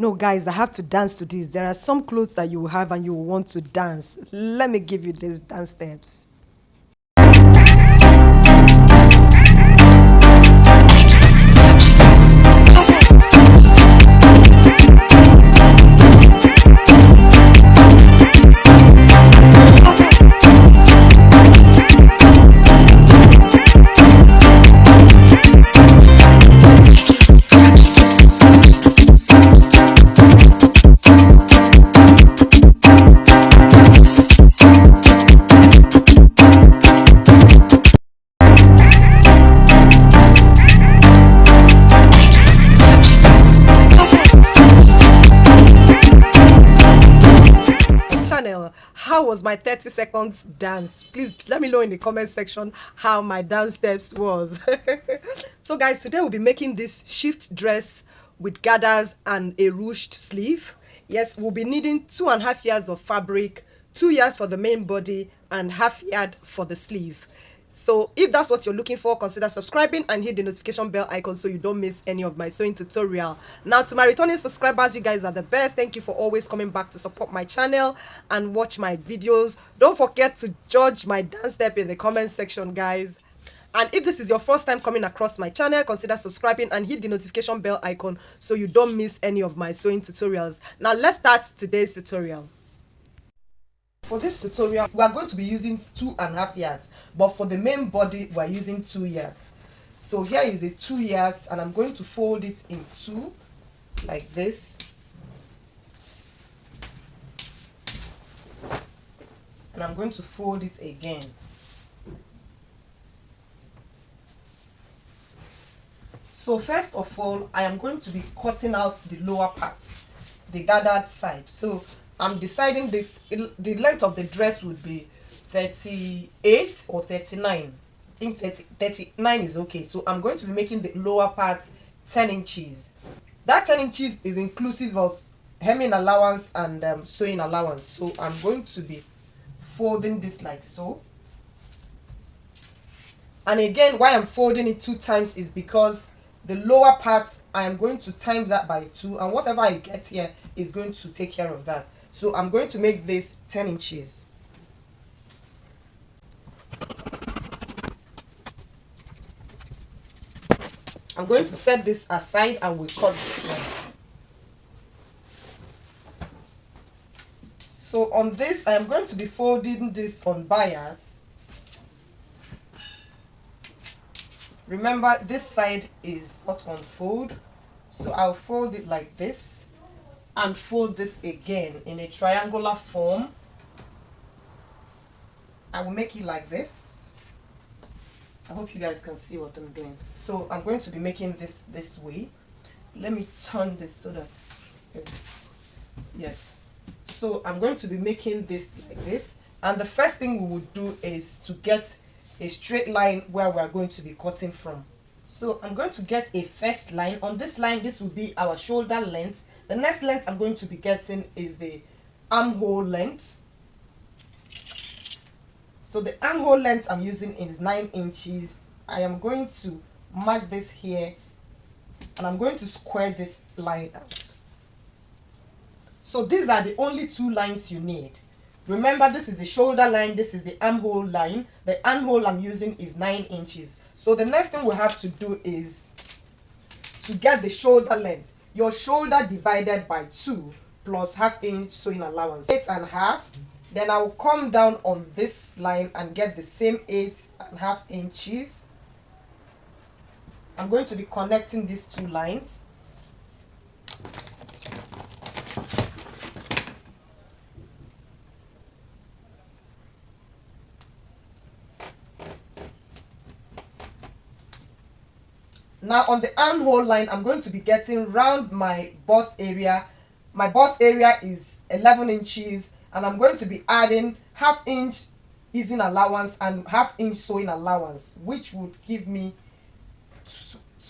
No, guys, I have to dance to this. There are some clothes that you will have and you will want to dance. Let me give you these dance steps. Channel, how was my 30 seconds dance? Please let me know in the comment section how my dance steps was. So guys, today we'll be making this shift dress with gathers and a ruched sleeve. Yes, we'll be needing 2.5 yards of fabric, 2 yards for the main body and half yard for the sleeve. So if that's what you're looking for, consider subscribing and hit the notification bell icon so you don't miss any of my sewing tutorial. Now, to my returning subscribers, you guys are the best. Thank you for always coming back to support my channel and watch my videos. Don't forget to judge my dance step in the comment section, guys. And if this is your first time coming across my channel, consider subscribing and hit the notification bell icon so you don't miss any of my sewing tutorials. Now let's start today's tutorial. For this tutorial, we are going to be using 2.5 yards, but for the main body, we are using 2 yards. So here is the 2 yards, and I'm going to fold it in two, like this. And I'm going to fold it again. So first of all, I am going to be cutting out the lower part, the gathered side. So I'm deciding the length of the dress would be 38 or 39. I think 39 is okay. So I'm going to be making the lower part 10 inches. That 10 inches is inclusive of hemming allowance and sewing allowance. So I'm going to be folding this like so. And again, why I'm folding it 2 times is because the lower part, I am going to times that by 2, and whatever I get here is going to take care of that. So I'm going to make this 10 inches. I'm going to set this aside and we'll cut this one. So on this, I am going to be folding this on bias. Remember, this side is not on fold, so I'll fold it like this and fold this again in a triangular form. I will make it like this. I hope you guys can see what I'm doing. So I'm going to be making this way. Let me turn this so that it's, yes. So I'm going to be making this like this, and the first thing we would do is to get a straight line where we are going to be cutting from. So I'm going to get a first line. On this line, this will be our shoulder length. The next length I'm going to be getting is the armhole length. So the armhole length I'm using is 9 inches. I am going to mark this here, and I'm going to square this line out. So these are the only 2 lines you need. Remember, this is the shoulder line, this is the armhole line. The armhole I'm using is 9 inches. So the next thing we have to do is to get the shoulder length. Your shoulder divided by 2 plus ½ inch sewing allowance, 8.5. Then I'll come down on this line and get the same 8.5 inches. I'm going to be connecting these 2 lines. Now on the armhole line, I'm going to be getting round my bust area. My bust area is 11 inches, and I'm going to be adding ½ inch easing allowance and ½ inch sewing allowance, which would give me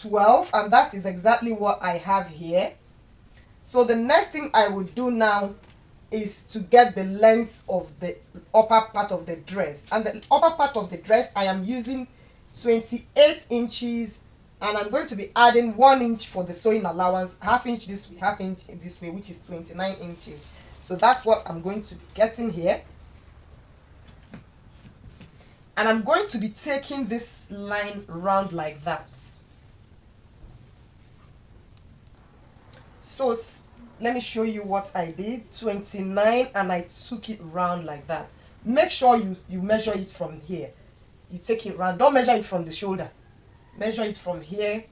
12, and that is exactly what I have here. So the next thing I will do now is to get the length of the upper part of the dress, and the upper part of the dress I am using 28 inches And I'm going to be adding 1 inch for the sewing allowance, half inch this way, half inch this way, which is 29 inches. So that's what I'm going to be getting here. And I'm going to be taking this line round like that. So let me show you what I did. 29, and I took it round like that. Make sure you measure it from here. You take it round. Don't measure it from the shoulder. Measure it from here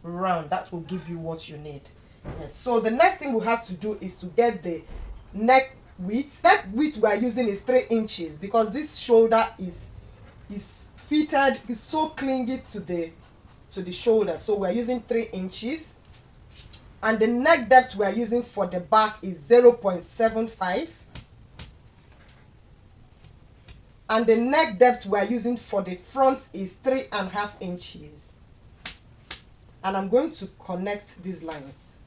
round. That will give you what you need. Yes. So the next thing we have to do is to get the neck width. Neck width we are using is 3 inches because this shoulder is fitted, is so clingy to the shoulder. So we are using 3 inches. And the neck depth we are using for the back is 0.75. And the neck depth we are using for the front is 3.5 inches. And I'm going to connect these lines.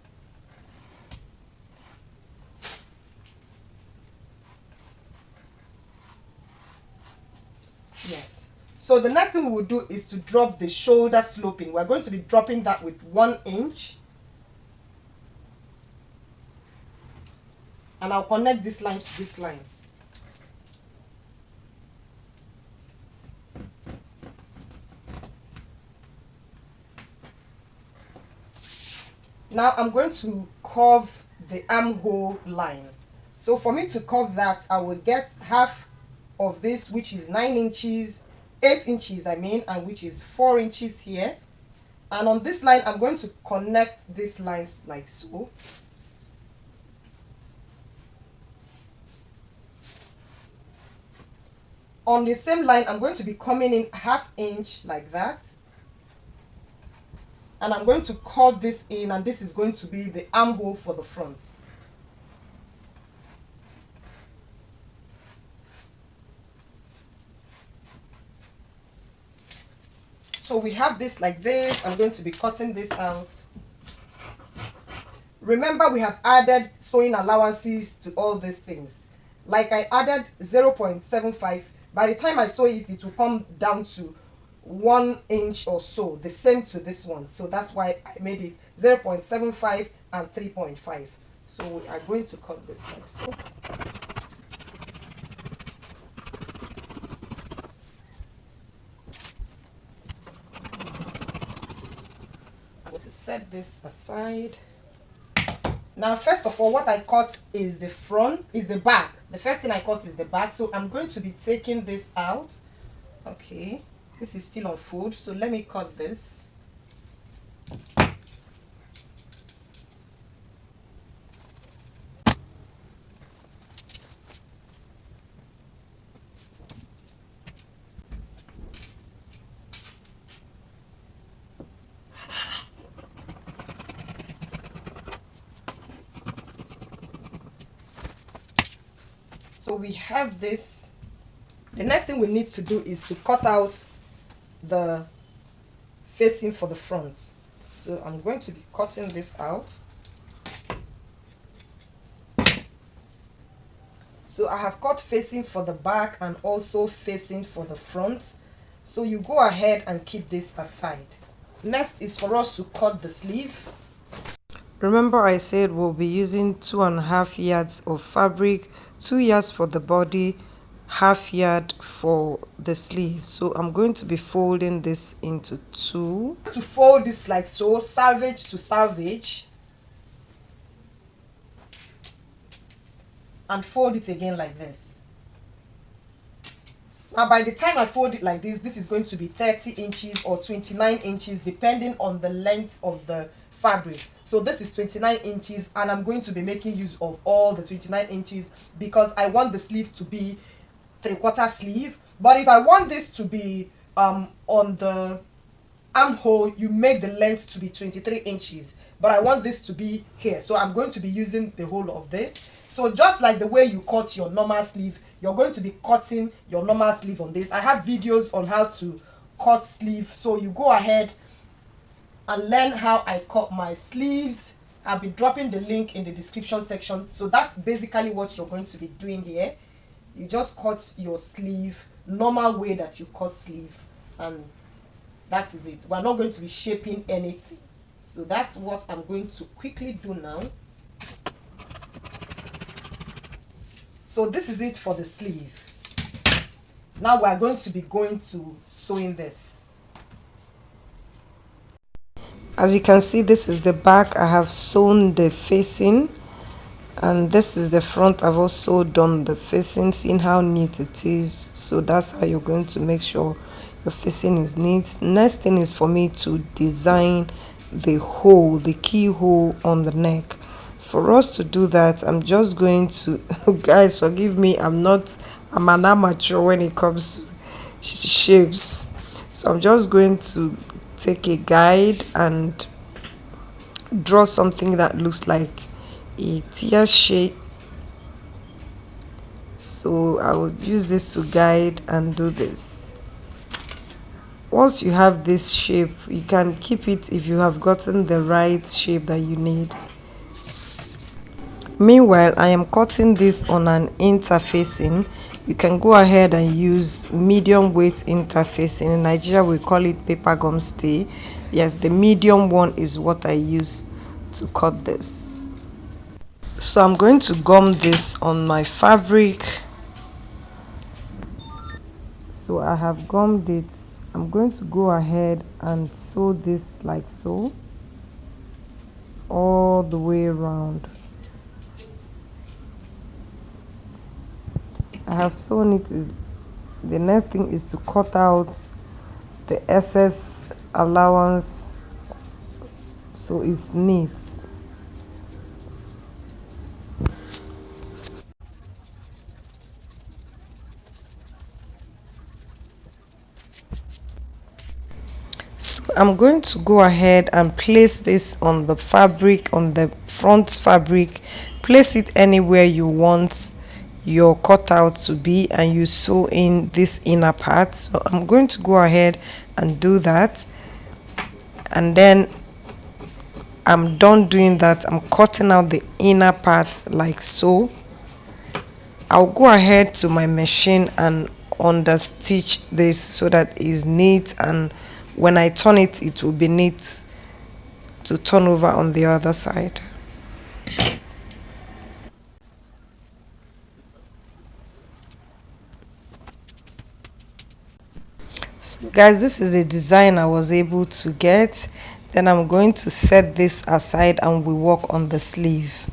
Yes. So the next thing we will do is to drop the shoulder sloping. We're going to be dropping that with 1 inch. And I'll connect this line to this line. Now I'm going to curve the armhole line. So for me to curve that, I will get half of this, which is 9 inches, 8 inches I mean, and which is 4 inches here. And on this line, I'm going to connect these lines like so. On the same line, I'm going to be coming in ½ inch like that. And I'm going to curve this in, and this is going to be the armhole for the front. So we have this like this. I'm going to be cutting this out. Remember, we have added sewing allowances to all these things. Like I added 0.75. By the time I sew it, it will come down to 1 inch or so, the same to this one. So that's why I made it 0.75 and 3.5. So we are going to cut this like so. I'm going to set this aside. Now, first of all, what I cut is the front, is the back. The first thing I cut is the back. So I'm going to be taking this out. Okay, this is still on fold. So let me cut this. So we have this. The next thing we need to do is to cut out the facing for the front. So I'm going to be cutting this out. So I have cut facing for the back and also facing for the front. So you go ahead and keep this aside. Next is for us to cut the sleeve. Remember I said we'll be using 2.5 yards of fabric, 2 yards for the body, ½ yard for the sleeve. So I'm going to be folding this into 2. To fold this like so, selvage to selvage, and fold it again like this. Now by the time I fold it like this is going to be 30 inches or 29 inches depending on the length of the fabric. So this is 29 inches and I'm going to be making use of all the 29 inches because I want the sleeve to be 3/4 sleeve. But if I want this to be on the armhole, you make the length to be 23 inches, but I want this to be here, so I'm going to be using the whole of this. So just like the way you cut your normal sleeve, you're going to be cutting your normal sleeve on this. I have videos on how to cut sleeve, so you go ahead and learn how I cut my sleeves. I'll be dropping the link in the description section. So that's basically what you're going to be doing here. You just cut your sleeve normal way that you cut sleeve, and That is it. We're not going to be shaping anything. So that's what I'm going to quickly do now. So this is it for the sleeve. Now we're going to be going to sewing this. As you can see, this is the back. I have sewn the facing, and this is the front. I've also done the facing, seeing how neat it is. So that's how you're going to make sure your facing is neat. Next thing is for me to design the hole, the keyhole on the neck. For us to do that, I'm just going to guys, forgive me, I'm an amateur when it comes to shapes. So I'm just going to take a guide and draw something that looks like a tear shape. So I would use this to guide and do this. Once you have this shape, you can keep it if you have gotten the right shape that you need. Meanwhile, I am cutting this on an interfacing. You can go ahead and use medium weight interfacing. In Nigeria, we call it paper gum stay. Yes, the medium one is what I use to cut this. So I'm going to gum this on my fabric. So I have gummed it. I'm going to go ahead and sew this like so, all the way around. I have sewn it. The next thing is to cut out the excess allowance so it's neat. So I'm going to go ahead and place this on the fabric, on the front fabric. Place it anywhere you want your cutout to be, and you sew in this inner part. So I'm going to go ahead and do that, and then I'm done doing that. I'm cutting out the inner part like so. I'll go ahead to my machine and understitch this so that it's neat, and when I turn it, it will be neat to turn over on the other side. So guys, this is a design I was able to get. Then I'm going to set this aside and we work on the sleeve.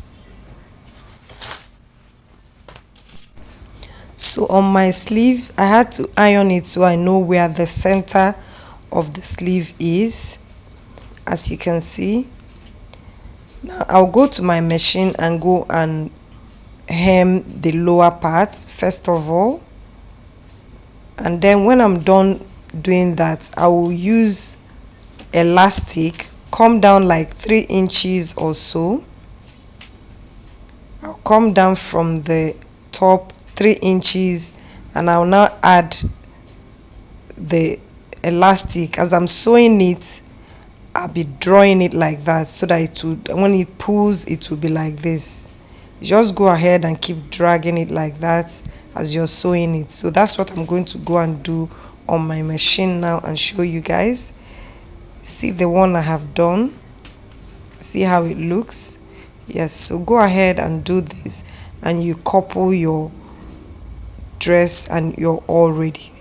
So on my sleeve, I had to iron it so I know where the center of the sleeve is, as you can see. Now I'll go to my machine and go and hem the lower part first of all, and then when I'm done doing that, I will use elastic, come down like 3 inches or so. I'll come down from the top 3 inches, and I'll now add the elastic. As I'm sewing it, I'll be drawing it like that so that it would, when it pulls, it will be like this. You just go ahead and keep dragging it like that as you're sewing it. So that's what I'm going to go and do on my machine now and show you guys. See the one I have done? See how it looks? Yes, so go ahead and do this, and you couple your dress and you're all ready.